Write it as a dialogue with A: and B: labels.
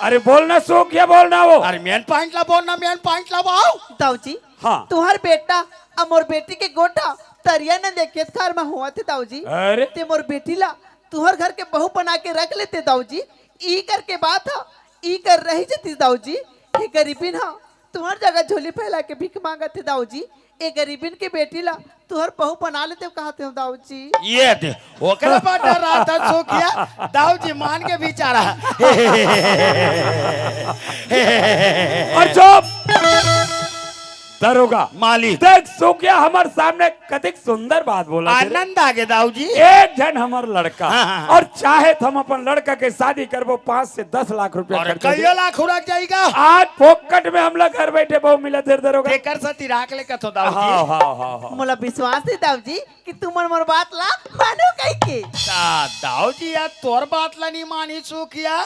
A: अरे बोलना सूख या बोलना वो।
B: अरे मेन पॉइंट ला बोलना, मेन पॉइंट ला बाऊ।
C: दाऊजी
A: हाँ
C: तुम्हार बेटा और मोर बेटी के गोटा तरिया न देखे घर में हुआ थे दाऊजी।
A: अरे
C: ते मोर बेटी ला तुहर घर के बहू बना के रख लेते दाऊजी। ई कर के बात है, ई कर रही जती दाऊजी। हे गरीबी ना तुम्हार जगह झोली फैला के भीख मांगा थे दाऊजी। ए गरीबिन के बेटी ला तुहर बहू बना लेते कहते हो दाऊजी।
B: ये दे ओकरा बाटा रात सो किया दाऊ जी मान के बेचारा।
A: और चुप दरोगा
B: मालिक
A: देख सूखिया हमारे सामने कतिक सुंदर बात बोला तेरे।
B: आनंद आ गए दाऊ जी।
A: एक जन हमार लड़का
B: हाँ, हाँ, हाँ।
A: और चाहे तो हम अपन लड़का के शादी करबो 5 से 10 लाख रुपया
B: और
A: खर्चा
B: कई
A: दे।
B: लाख उड़क जाएगा।
A: आज फोकट में हम लोग घर बैठे बहु मिला तेरे दरोगा।
B: एकर सती राख ले कथो दाऊ
A: हाँ
B: जी।
A: हाँ हाँ हाँ
C: मोला विश्वास है दाऊजी कि तुम मोर बात ला मानो कहीं के।
B: दाऊ जी यार तोर बात ला नहीं मानी सो किया